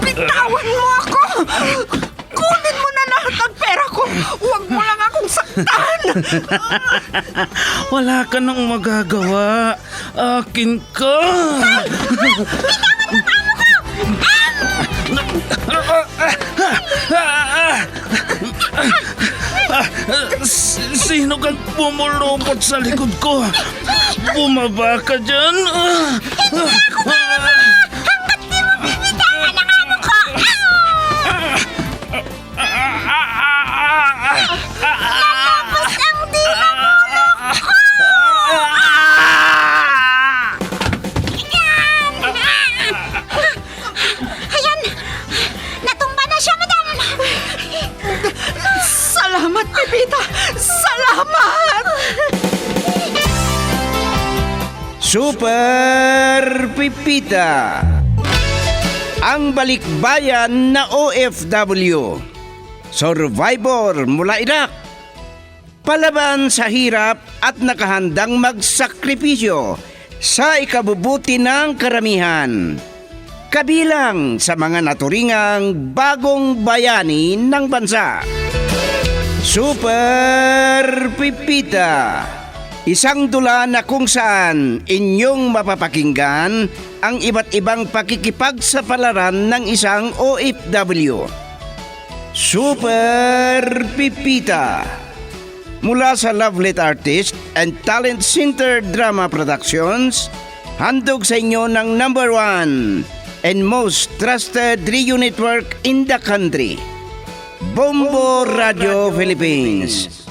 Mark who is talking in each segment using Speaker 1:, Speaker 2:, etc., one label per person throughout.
Speaker 1: Bitawan mo ako! Kunin mo na lahat ng pera ko! Huwag mo lang akong saktan!
Speaker 2: Wala ka nang magagawa. Akin ka. Sino kang pumulupot sa likod ko? Bumaba ka dyan.
Speaker 3: Ayan! Natumba na siya, madam!
Speaker 1: Salamat, Pepita! Salamat!
Speaker 4: Super Pipita, ang balikbayan na OFW, survivor mula Iraq, palaban sa hirap at nakahandang magsakripisyo sa ikabubuti ng karamihan, kabilang sa mga naturingang bagong bayani ng bansa. Super Pipita, isang dula na kung saan inyong mapapakinggan ang iba't ibang pakikipagsapalaran ng isang OFW. Super Pipita, mula sa Lovelet Artist and Talent Center Drama Productions, handog sa inyo ng #1 and most trusted radio network in the country, Bombo Radio Philippines.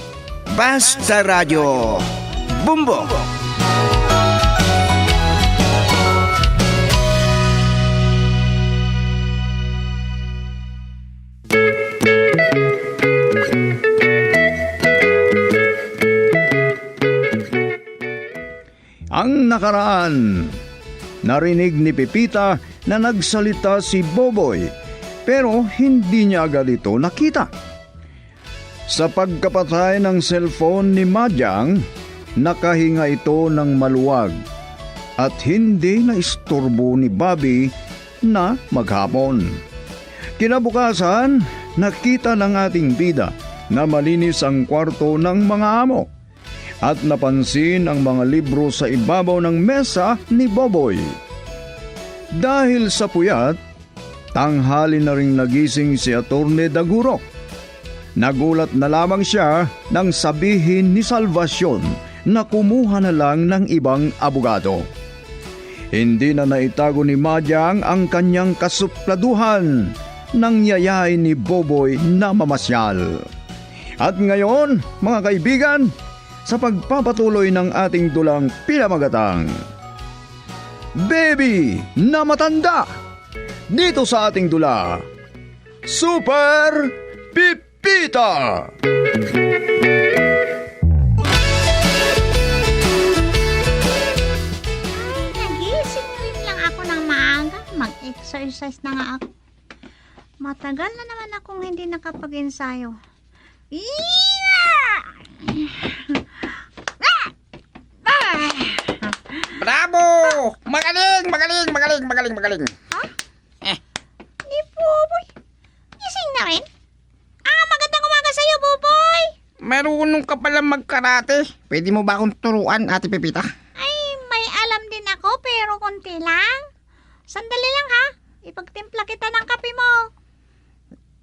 Speaker 4: Basta Radio Bombo.
Speaker 5: Ang nakaraan, narinig ni Pepita na nagsalita si Boboy pero hindi niya agad ito nakita. Sa pagkapatay ng cellphone ni Madyang, nakahinga ito ng maluwag at hindi na isturbo ni Bobby na maghapon. Kinabukasan, nakita ng ating bida na malinis ang kwarto ng mga amo at napansin ang mga libro sa ibabaw ng mesa ni Boboy. Dahil sa puyat, tanghali na ring nagising si Attorney Daguro. Nagulat na lamang siya nang sabihin ni Salvacion na kumuha na lang ng ibang abogado. Hindi na naitago ni Madyang ang kanyang kasupladuhan nang yayain ni Boboy na mamasyal. At ngayon, mga kaibigan, sa pagpapatuloy ng ating dulang pinamagatang Baby na Matanda, dito sa ating dula, Super Pipita!
Speaker 3: Nagising rin lang ako ng maaga. Mag-exercise na nga ako. Matagal na naman akong hindi nakapag-ensayo.
Speaker 6: Bravo! Magaling!
Speaker 3: Ni Boboy. Gising na rin? Magandang umaga sa'yo, Boboy.
Speaker 6: Marunong ka pala magkarate. Pwede mo ba akong turuan, Ate Pepita?
Speaker 3: Ay, may alam din ako pero konti lang. Sandali lang ha. Ipagtimpla kita ng kape mo.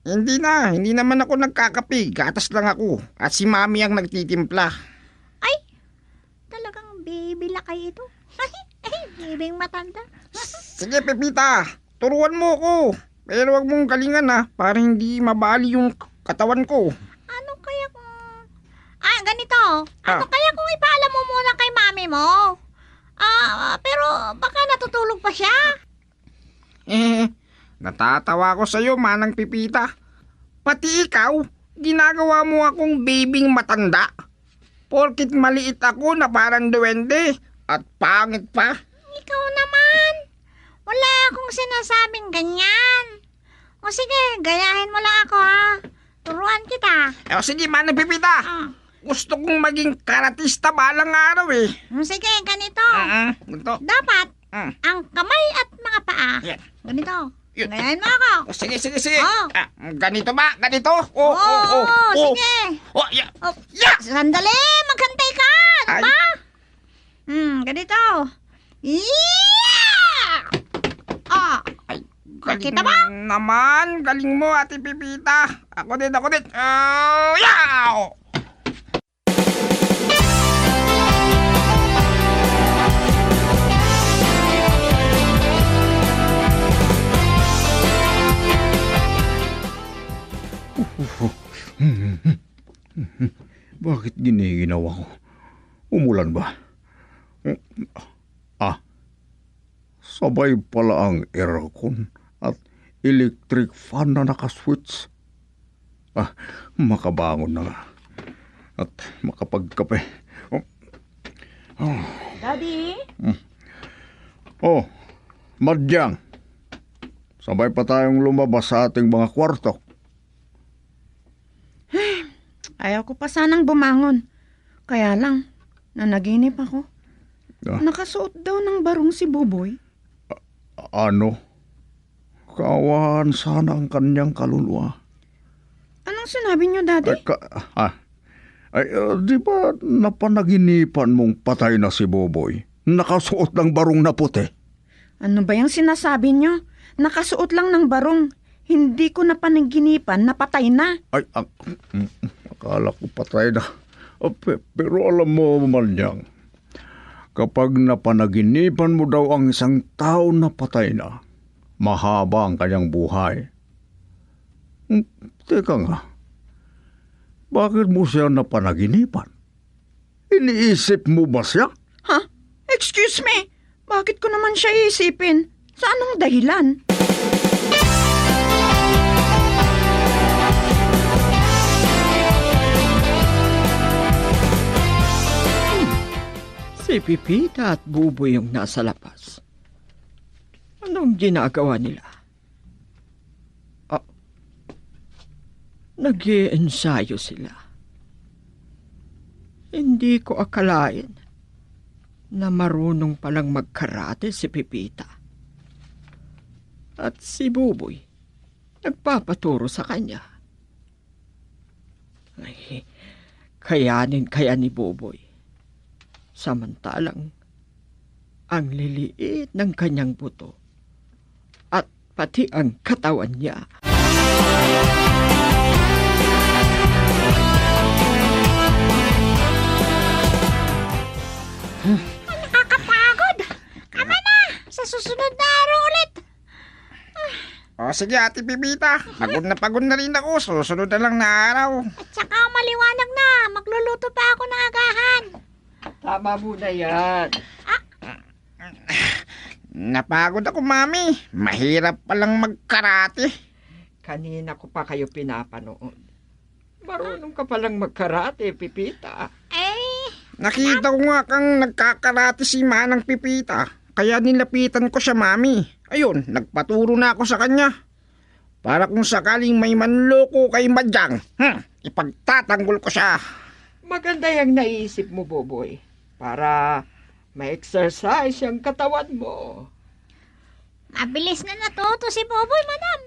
Speaker 6: Hindi naman ako nagkakape. Gatas lang ako. At si Mami ang nagtitimpla.
Speaker 3: Ay, talagang baby lakay ito. Ay, bibing matanda.
Speaker 6: Sige, Pepita. Turuan mo ako. Pero wag mong galingan ha. Para hindi mabali yung katawan ko.
Speaker 3: Ano kaya kung... ganito. Ano
Speaker 6: Ah.
Speaker 3: kaya kung ipaalam mo muna kay mami mo? Pero baka natutulog pa siya.
Speaker 6: Natatawa ko sa'yo, Manang Pepita. Pati ikaw, ginagawa mo akong babing matanda. Porkit maliit ako na parang duwende at pangit pa.
Speaker 3: Ikaw naman. Wala akong sinasabing ganyan. O sige, gayahin mo lang ako ha. Turuan kita.
Speaker 6: O sige, Manang Pepita. Gusto kong maging karatista balang araw eh.
Speaker 3: Sige, ganito.
Speaker 6: Ganito.
Speaker 3: Dapat, ang kamay at mga paa
Speaker 6: Yan.
Speaker 3: Ganito.
Speaker 6: Yun.
Speaker 3: Gayahin mo ako.
Speaker 6: Oh, sige.
Speaker 3: Oh.
Speaker 6: Ganito ba? Ganito?
Speaker 3: Oo, sige.
Speaker 6: Oh, yeah.
Speaker 3: Oh,
Speaker 6: Yeah.
Speaker 3: sandali, maghantay ka. Ano
Speaker 6: Ay.
Speaker 3: ba? Ganito. Yeah! Ah,
Speaker 6: Ay,
Speaker 3: Nakita ba?
Speaker 6: naman. Galing mo, Ate Pipita. Ako din. Yeah!
Speaker 5: Bakit giniginawa ko? Umulan ba? Sabay pala ang aircon at electric fan na nakaswitch. Makabangon na nga. At makapagkape.
Speaker 1: Daddy?
Speaker 5: Madyang. Sabay pa tayong lumabas sa ating mga kwarto.
Speaker 1: Ayaw ko pa sanang bumangon. Kaya lang, nanaginip ako. Nakasuot daw ng barong si Buboy.
Speaker 5: Ano? Kawahan sana ang kanyang kaluluwa.
Speaker 1: Anong sinabi niyo, Daddy?
Speaker 5: Di ba napanaginipan mong patay na si Boboy? Nakasuot ng barong na puti.
Speaker 1: Ano ba yung sinasabi niyo? Nakasuot lang ng barong. Hindi ko napanaginipan na patay na.
Speaker 5: Akala ko patay na. Pero alam mo, Manyang, kapag napanaginipan mo daw ang isang tao na patay na, mahaba ang kanyang buhay. Teka nga, bakit mo siya napanaginipan? Iniisip mo ba siya?
Speaker 1: Ha? Excuse me? Bakit ko naman siya iisipin? Sa anong dahilan?
Speaker 7: Si Pipita at Buboy yung nasa labas. Anong ginagawa nila? Nag-iensayo sila. Hindi ko akalain na marunong palang magkarate si Pipita. At si Buboy, nagpapaturo sa kanya. Ay, kayanin kaya ni Buboy. Samantalang, ang liliit ng kanyang buto at pati ang katawan niya.
Speaker 3: nakakapagod. Kama na. Sa susunod na araw ulit.
Speaker 6: O sige, Ate Pipita. Pagod na rin ako. Susunod na lang na araw.
Speaker 3: At saka maliwanag na. Magluluto pa ako ng agahan.
Speaker 7: Tama mo na yan.
Speaker 6: Napagod ako, Mami. Mahirap palang magkarate.
Speaker 7: Kanina ko pa kayo pinapanood. Marunong ka palang magkarate, Pipita.
Speaker 6: Nakita ko nga kang nagkakarate si Manang Pipita. Kaya nilapitan ko siya, Mami. Ayun, nagpaturo na ako sa kanya. Para kung sakaling may manloko kay Madyang, ipagtatanggol ko siya.
Speaker 7: Maganda yung naisip mo, Boboy. Para ma-exercise yung katawan mo.
Speaker 3: Mabilis na natuto si Boboy, madam.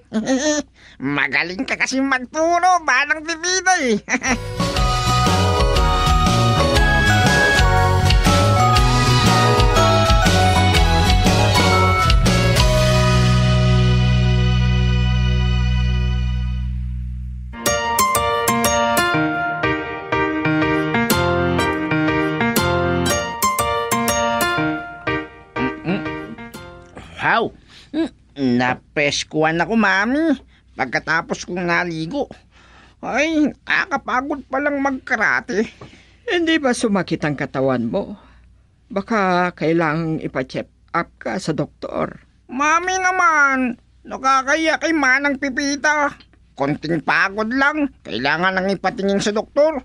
Speaker 6: Magaling ka kasi magturo, Manang Pipita eh. How? Napeskuhan ako, Mami. Pagkatapos kong naligo. Ay, nakakapagod palang magkarate.
Speaker 7: Hindi ba sumakit ang katawan mo? Baka kailangang ipa-check up ka sa doktor.
Speaker 6: Mami naman, nakakaya kay Manang Pipita. Konting pagod lang, kailangan nang ipatingin sa doktor.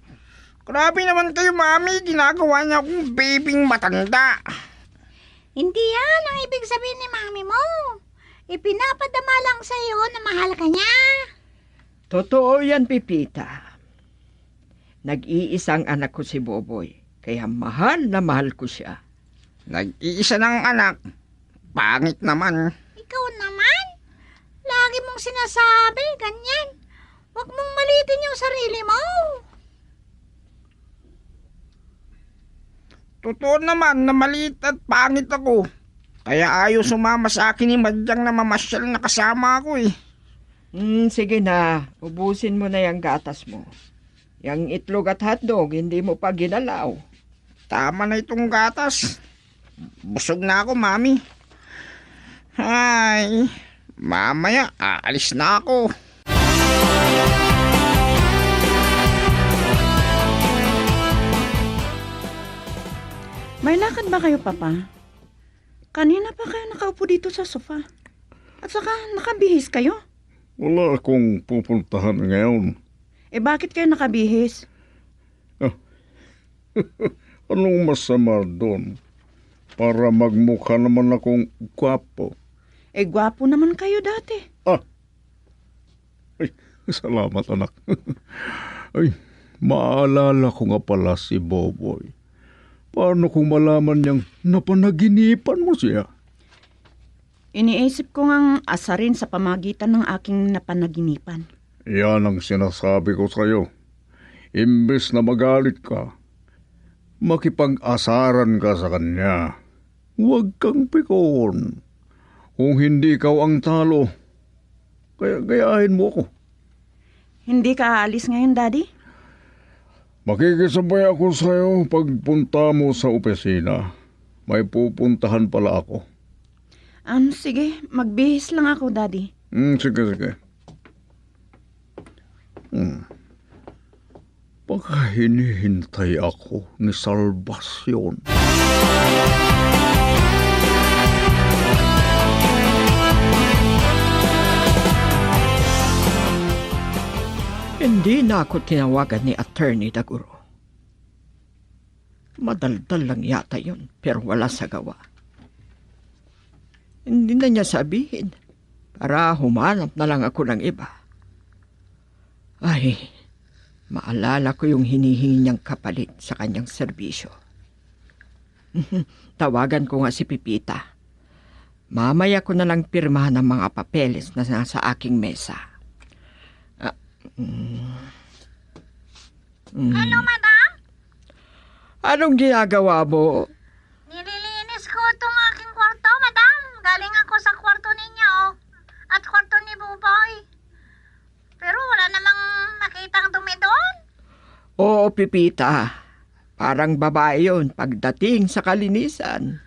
Speaker 6: Grabe naman kayo, Mami, ginagawa niya akong babing matanda.
Speaker 3: Hindi yan ang ibig sabihin ni mami mo. Ipinapadama lang sa iyo na mahal ka niya.
Speaker 7: Totoo yan, Pipita. Nag-iisang anak ko si Boboy, kaya mahal na mahal ko siya.
Speaker 6: Nag-iisa ng anak, pangit naman.
Speaker 3: ikaw naman. Lagi mong sinasabi, ganyan. Huwag mong malitin yung sarili mo.
Speaker 6: Totoo naman na maliit at pangit ako. Kaya ayaw sumama sa akin ni Madyang na mamasyal na kasama ako eh.
Speaker 7: Sige na, ubusin mo na yung gatas mo. Yang itlog at hotdog, hindi mo pa ginalaw.
Speaker 6: Tama na itong gatas. Busog na ako, Mami. Ay, mamaya aalis na ako.
Speaker 1: May lakad ba kayo, Papa? Kanina pa kayo nakaupo dito sa sofa. At saka nakabihis kayo.
Speaker 5: Wala akong pupuntahan ngayon.
Speaker 1: Bakit kayo nakabihis?
Speaker 5: Anong masama doon? Para magmukha naman akong gwapo.
Speaker 1: Gwapo naman kayo dati.
Speaker 5: Ay, salamat anak. Ay, maalala ko nga pala si Boboy. Paano kung malaman niyang napanaginipan mo siya?
Speaker 1: Iniisip ko ngang asarin sa pamagitan ng aking napanaginipan.
Speaker 5: Yan ang sinasabi ko sa'yo. Imbes na magalit ka, makipag-asaran ka sa kanya. Huwag kang pikon. Kung hindi ikaw ang talo, gayahin mo ako.
Speaker 1: Hindi ka aalis ngayon, Daddy?
Speaker 5: Makikisabay ako sa'yo pagpunta mo sa opisina. May pupuntahan pala ako.
Speaker 1: Sige, magbihis lang ako, Daddy.
Speaker 5: Sige. Baka hinihintay ako ni Salvacion.
Speaker 7: Hindi na ako tinawagan ni Attorney Daguro. Madaldal lang yata yun, pero wala sa gawa. Hindi na niya sabihin, para humanap na lang ako ng iba. Ay, maalala ko yung hinihingi niyang kapalit sa kanyang serbisyo. Tawagan ko nga si Pipita. Mamaya ko na lang pirma ng mga papeles na nasa aking mesa.
Speaker 3: Hello, madam?
Speaker 7: Anong ginagawa mo?
Speaker 3: Nililinis ko itong aking kwarto, madam. Galing ako sa kwarto ninyo at kwarto ni Buboy. Pero wala namang nakitang dumi doon.
Speaker 7: Oo, Pipita. Parang babae yun pagdating sa kalinisan.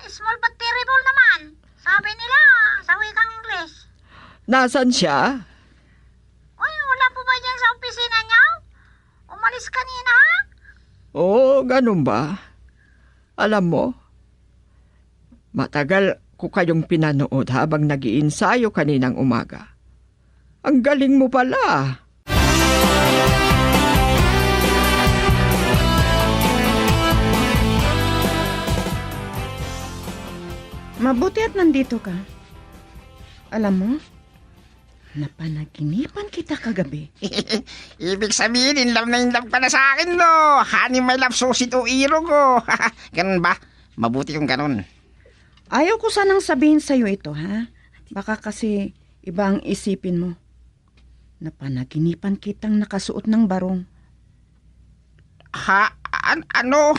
Speaker 3: Small but terrible naman. Sabi nila sa wikang English.
Speaker 7: Nasaan siya?
Speaker 3: Uy, wala po ba dyan sa opisina niya? Umalis kanina, ha?
Speaker 7: Oo, ganun ba? Alam mo, matagal ko kayong pinanood habang nag-iinsayo kaninang umaga. Ang galing mo pala.
Speaker 1: Mabuti at nandito ka. Alam mo, napanaginipan kita kagabi.
Speaker 6: Ibig sabihin, in love ka na sa akin, no? Honey, my love, susit o iro ko. Ganun ba? Mabuti kung ganun.
Speaker 1: Ayaw ko sanang sabihin sa'yo ito, ha? Baka kasi iba ang isipin mo. Napanaginipan kitang nakasuot ng barong.
Speaker 6: Ano?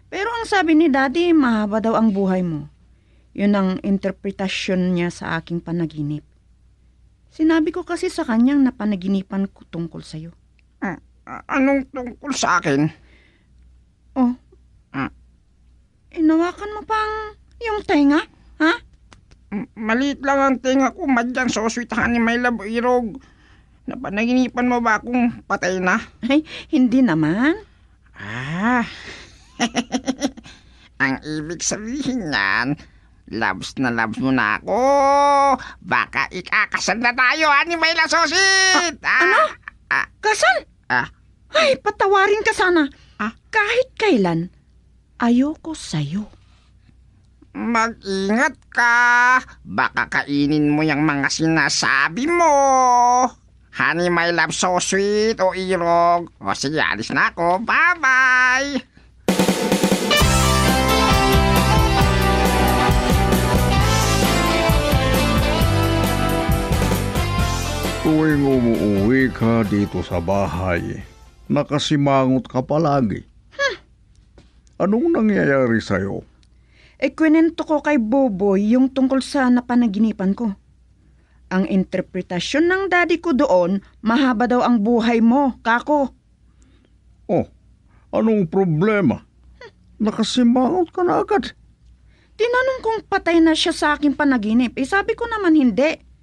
Speaker 1: Pero ang sabi ni Daddy, mahaba daw ang buhay mo. Yun ang interpretasyon niya sa aking panaginip. Sinabi ko kasi sa kanyang napanaginipan ko tungkol sa'yo.
Speaker 6: Anong tungkol sa akin?
Speaker 1: Oh, inawakan mo pang yung tenga, ha?
Speaker 6: Maliit lang ang tinga ko, Madyang, so sweet honey, my love, irog. Napanaginipan mo ba akong patay na?
Speaker 1: Ay, hindi naman.
Speaker 6: Ang ibig sabihin niyan, loves na loves mo na ako. Baka ikakasal na tayo, honey, my love, sosit.
Speaker 1: Ano? Kasal? Ay, patawarin ka sana. Kahit kailan, ayoko sa'yo.
Speaker 6: Mag-ingat ka. Baka kainin mo yung mga sinasabi mo. Honey, my love, so sweet, o irog. O sige, alis na ako. Bye-bye.
Speaker 5: tuwing umuwi ka dito sa bahay, nakasimangot ka palagi. Anong nangyayari sa'yo?
Speaker 1: Kwento ko kay Boboy yung tungkol sa napanaginipan ko. Ang interpretasyon ng daddy ko doon, mahaba daw ang buhay mo, kako.
Speaker 5: Oh, anong problema? Nakasimangot ka na agad.
Speaker 1: Tinanong kong patay na siya sa aking panaginip. Sabi ko naman hindi.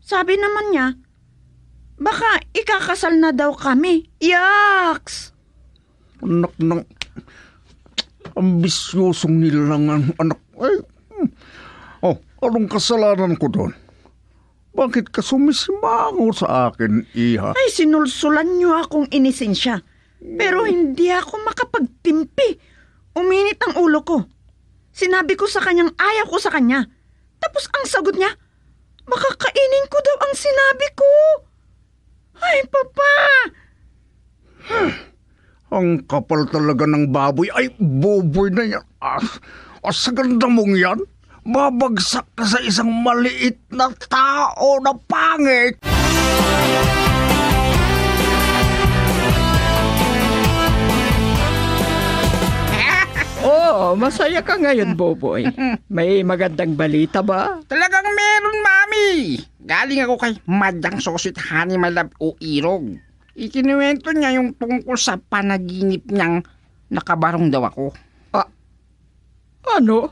Speaker 1: Sabi naman niya, baka ikakasal na daw kami. Yaks!
Speaker 5: Anak ng ambisyosong nilang anak. Ay, oh, anong kasalanan ko doon? Bakit ka sumisimangot sa akin, iha?
Speaker 1: Ay, sinulsulan niyo akong inisin siya. Pero hindi ako makapagtimpi. Uminit ang ulo ko. Sinabi ko sa kanyang ayaw ko sa kanya. Tapos ang sagot niya, makakainin ko daw ang sinabi ko. Ay, Papa!
Speaker 5: Ang kapal talaga ng baboy. Ay, Boboy na yan. Sa ganda mong yan, babagsak ka sa isang maliit na tao na pangit.
Speaker 7: Oh, masaya ka ngayon, Boboy. May magandang balita ba?
Speaker 6: Talagang meron, Mami. Galing ako kay Madang Sosit Honey Malab o Irog. Ikinuwento niya yung tungkol sa panaginip niyang nakabarong daw ako.
Speaker 7: Ano?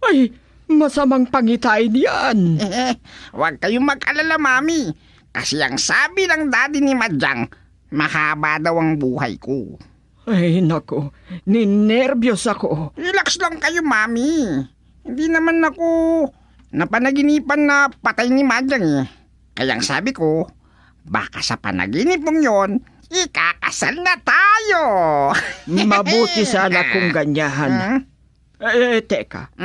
Speaker 7: Ay, masamang pangitain yan.
Speaker 6: Huwag kayong mag-alala, Mami. Kasi ang sabi ng daddy ni Madang, mahaba daw ang buhay ko.
Speaker 7: Ay, nako. Ninervyos ako.
Speaker 6: Relax lang kayo, Mami. Hindi naman ako napanaginipan na patay ni Madang eh. Kaya ang sabi ko, baka sa panaginip mong yon, ikakasal na tayo.
Speaker 7: Mabuti sana kung ganyahan. Teka.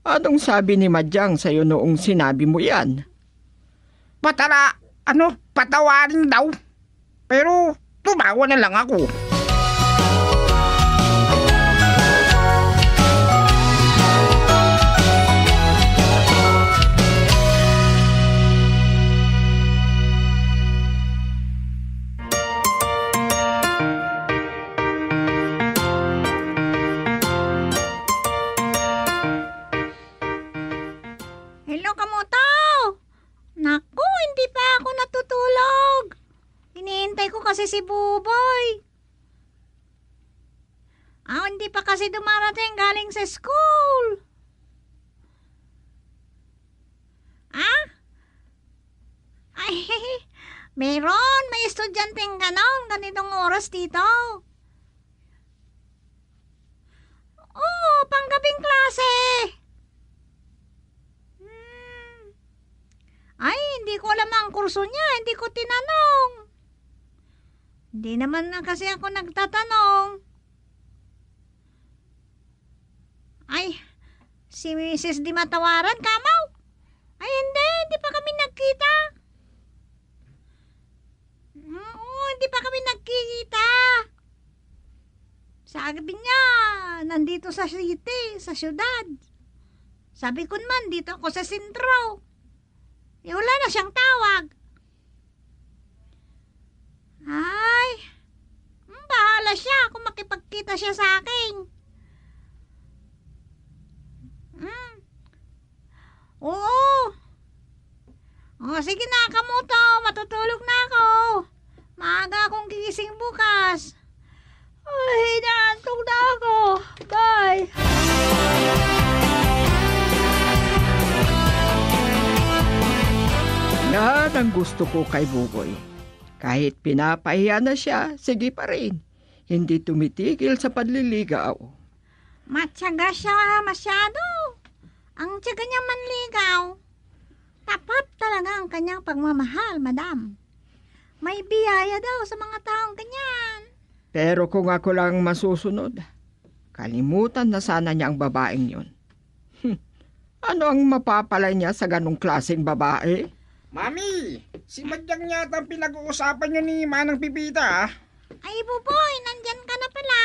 Speaker 7: Anong sabi ni Madyang sa'yo noong sinabi mo yan?
Speaker 6: Patawarin daw. Pero tumawa na lang ako.
Speaker 3: Hello, Kamotaw! Naku, hindi pa ako natutulog. Hinihintay ko kasi si Buboy. Hindi pa kasi dumarating galing sa school. Ay, meron. May estudyanteng ganitong oras dito. Oo, panggabing klase. Ay, hindi ko alam ang kurso niya. Hindi ko tinanong. Hindi naman na kasi ako nagtatanong. Ay, si Mrs. Di Matawaran, kamaw? Ay, hindi pa kami nagkita. Oo, hindi pa kami nagkikita. Sabi niya, nandito sa city, sa syudad. Sabi ko naman, dito ako sa sentro. Wala na siyang tawag. Ay, bahala siya kung makipagkita siya sa akin. Oo. Sige na, Kamuto. Matutulog na ako. Maaga akong gigising bukas. Ay, naantog na ako. Bye.
Speaker 7: Yan ang gusto ko kay Buboy. Kahit pinapahiya na siya, sige pa rin. Hindi tumitigil sa panliligaw.
Speaker 3: Matyaga siya masyado. Ang tiyaga niya manligaw. Tapat talaga ang kanyang pagmamahal, madam. May biyaya daw sa mga taong ganyan.
Speaker 7: Pero kung ako lang masusunod, kalimutan na sana niya ang babaeng yun. Ano ang mapapala niya sa ganong klaseng babae?
Speaker 6: Mami, si Madang yata ang pinag-uusapan niyo ni Manang Pipita.
Speaker 3: Ay, Buboy, nandyan ka na pala.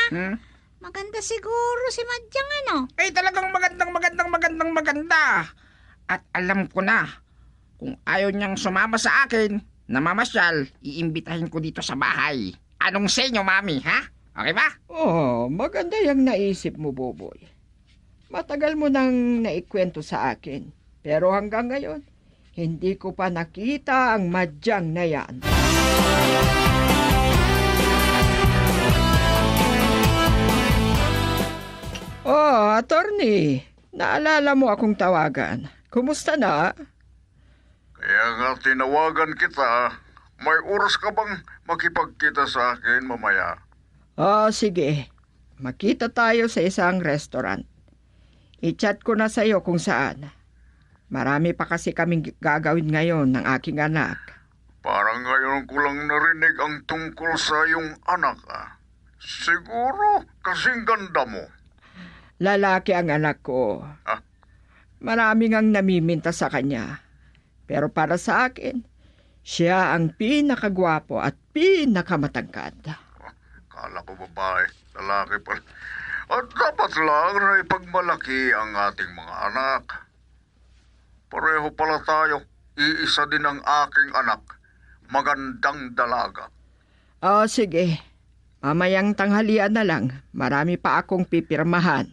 Speaker 3: Maganda siguro si Madyang
Speaker 6: Ay, talagang maganda. At alam ko na, kung ayaw niyang sumama sa akin, na mamasyal, iimbitahin ko dito sa bahay. Anong sa inyo, Mami, ha? Okay ba?
Speaker 7: Oh, maganda yung naisip mo, Boboy. Matagal mo nang naikwento sa akin. Pero hanggang ngayon, hindi ko pa nakita ang madyang na yan. Oh, attorney. Naalala mo akong tawagan. Kumusta na?
Speaker 8: Kaya nga tinawagan kita. May oras ka bang makipagkita sa akin mamaya?
Speaker 7: Oh, sige. Makita tayo sa isang restaurant. I-chat ko na sa'yo kung saan. Marami pa kasi kaming gagawin ngayon ng aking anak.
Speaker 8: Parang ngayon ko lang narinig ang tungkol sa iyong anak. Siguro kasing ganda mo.
Speaker 7: Lalaki ang anak ko.
Speaker 8: Ah?
Speaker 7: Maraming ang namiminta sa kanya. Pero para sa akin, siya ang pinakagwapo at pinakamatangkad.
Speaker 8: Kala ko babae, lalaki pa. At dapat lang na ipagmalaki ang ating mga anak. Pareho pala tayo. Iisa din ang aking anak. Magandang dalaga.
Speaker 7: Oh, sige. Mamayang tanghalian na lang. Marami pa akong pipirmahan.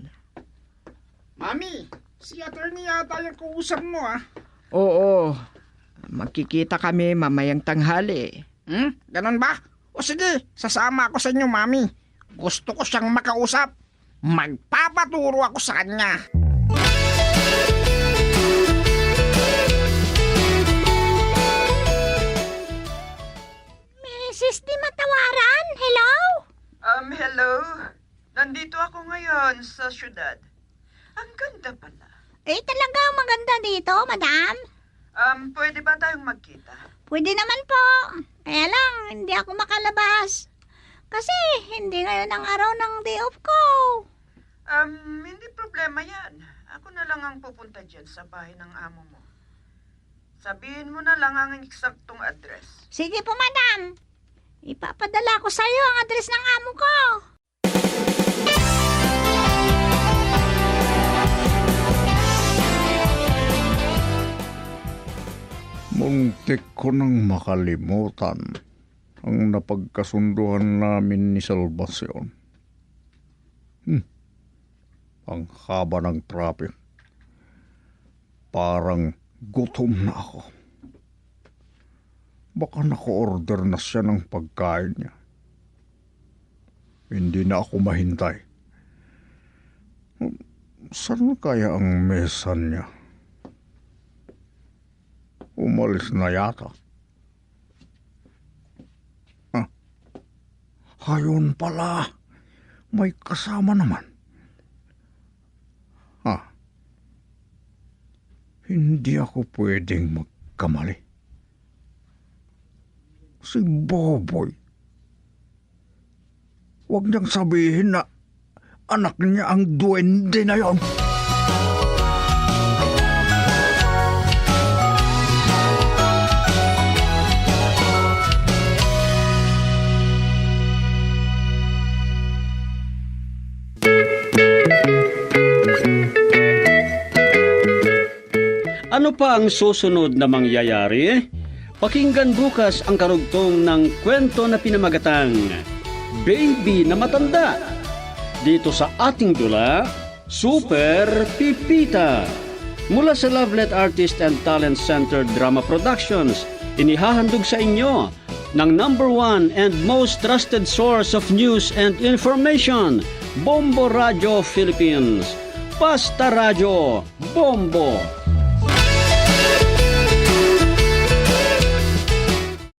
Speaker 6: Mami, si attorney yata yung kausap mo, ah.
Speaker 7: Oo. Magkikita kami mamayang tanghali.
Speaker 6: Ganon ba? O sige, sasama ako sa inyo, Mami. Gusto ko siyang makausap. Magpapaturo ako sa kanya.
Speaker 3: Mrs. Di Matawaran, hello?
Speaker 1: Hello? Nandito ako ngayon sa syudad. Ang ganda pala.
Speaker 3: Talagang maganda dito, madam.
Speaker 1: Pwede ba tayong magkita?
Speaker 3: Pwede naman po. Kaya lang, hindi ako makalabas. Kasi hindi ngayon ang araw ng day off ko.
Speaker 1: Hindi problema yan. Ako na lang ang pupunta dyan sa bahay ng amo mo. Sabihin mo na lang ang eksaktong address.
Speaker 3: Sige po, madam. Ipapadala ko sa'yo ang address ng amo ko.
Speaker 5: Muntik ko nang makalimutan ang napagkasunduhan namin ni Salvacion. Ang haba ng traffic. Parang gutom na ako. Baka naka-order na siya ng pagkain niya. Hindi na ako mahintay. Saan kaya ang mesa niya? Umalis na yata. Ayun pala. May kasama naman. Hindi ako pwedeng magkamali. Si Boboy. Huwag niyang sabihin na anak niya ang duwende na yon.
Speaker 9: Ano pa ang susunod na mangyayari? Pakinggan bukas ang karugtong ng kwento na pinamagatang Baby na Matanda. Dito sa ating dula, Super Pipita. Mula sa Lovelet Artist and Talent Center Drama Productions, inihahandog sa inyo ng #1 and most trusted source of news and information, Bombo Radio Philippines. Basta Radio, Bombo!